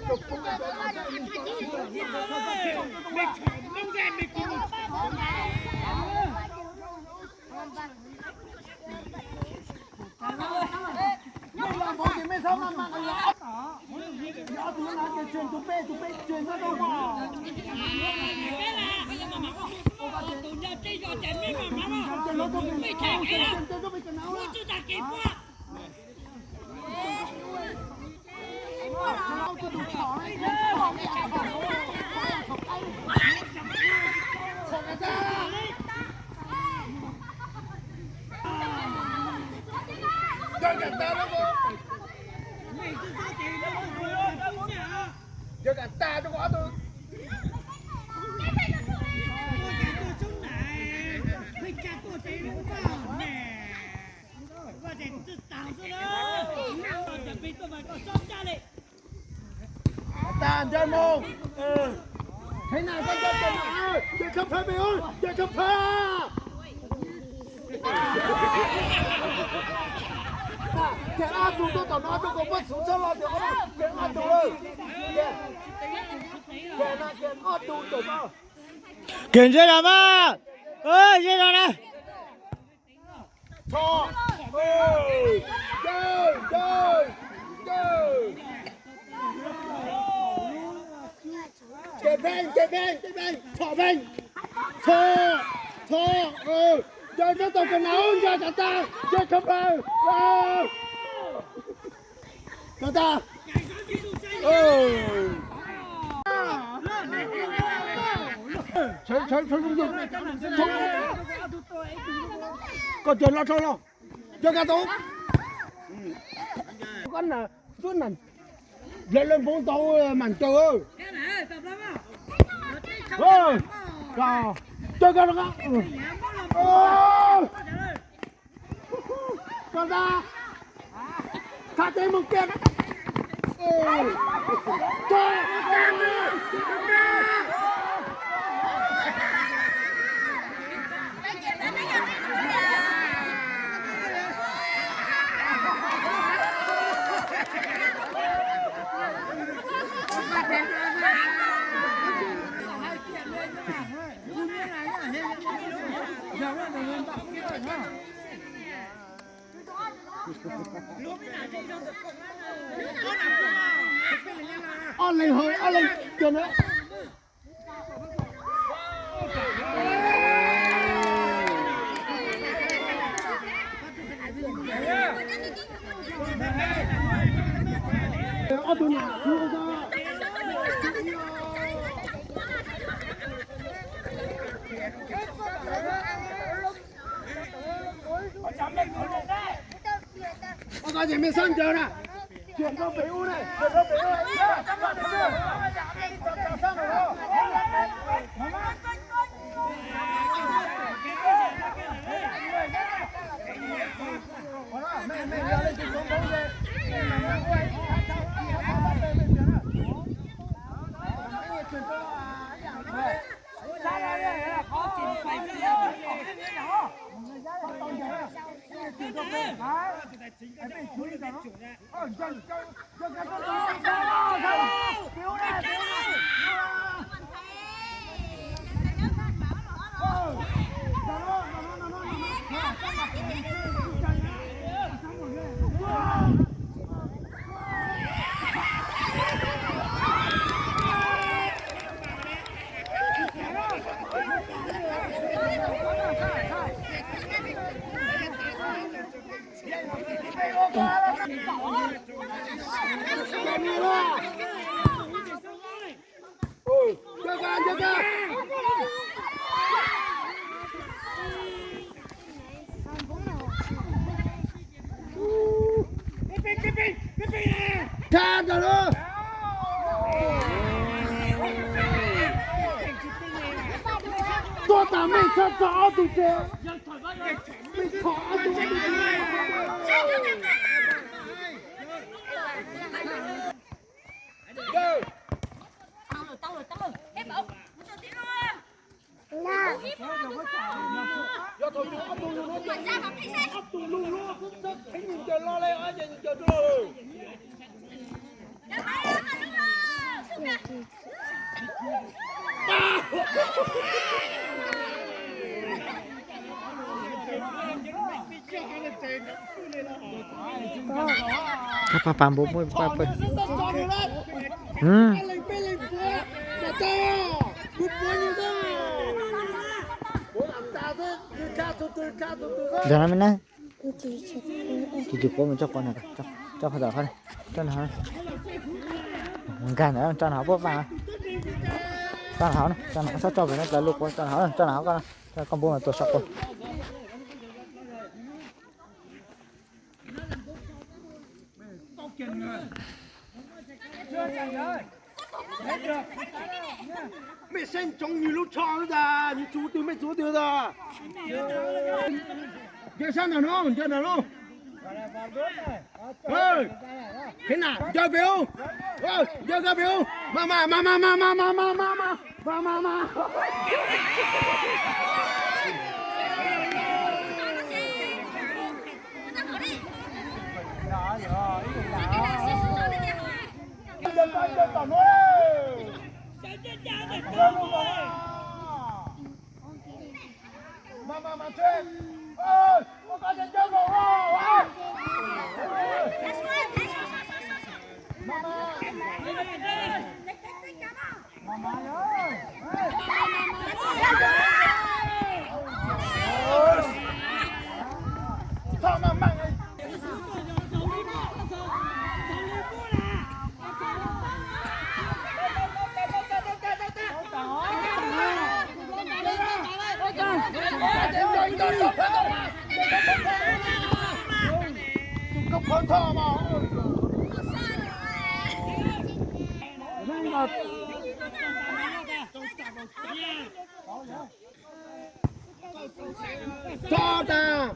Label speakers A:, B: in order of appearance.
A: ไม่ซ้อมมันมันล้อล้อตัวนั้นจะchuyểnตัวเป้chuyểnก็ต้องบอกไม่แข่งแล้ว我就打给波就敢打着我都。đàn chân mông thế nào con chân chân nào chưa khắp phá mày ơi chưa khắp phá cái áp dụng tôi tao nói tôi có mất xuống chân lo được không cái áp dụng ơi cái nào cái áp dụng được không
B: kiểm chế làm á ơi chế làm này
A: cho chơi cái bèn thọ bèn thọ cho tao cái nấu cho ta cho không bao cho ta chơi còn chuyện lo thôi lo cho cả tôi con là suốt này lên bốn tàu màn trời ơi chơi cái đó con ta thả tay một kia ăn lên hơi ăn lên tiền đấy ăn tụi nào chưa ra có gì mình sang chờ nè chuyển cho béo này chuyển cho béo này mẹ giờ lên chuyển bóng về khó chuyển phải Tha rồi đó. Tôi tao mình sẽ có tụi trẻ. Mình khó tụi trẻ. Tao rồi. Ép bộ. Là. Giờ thôi ấp tụi luôn nó. Ấp tụi luôn. Thấy nhìn trời lo lên ở nhìn trời lo.
B: pa pa bố môi pa pa
A: Lên bê lên bê. Để to. Cút bố như thế. Bố làm ta thế. Từ ca.
B: giờ nó nè chỉ chụp mình cho con này cho phải đỡ thôi cho nó càng nữa cho nó bớt vào cho nó cho nó sao cho về nó là lục cho nó cho con bố là tôi sọc con
A: mẹ sinh trong như lúc cho ra, như chú từ mẹ chú từ ra. Chơi sao nào nó, chơi nào nó. Ơi, thế nào, chơi biểu. Ơi, chơi cái biểu. Mama. Chơi còn nữa. Mama chơi. Ơi, con chơi chơi bộ. Mama ơi. Sao mà măng ấy. Con thò mà. Cho ta.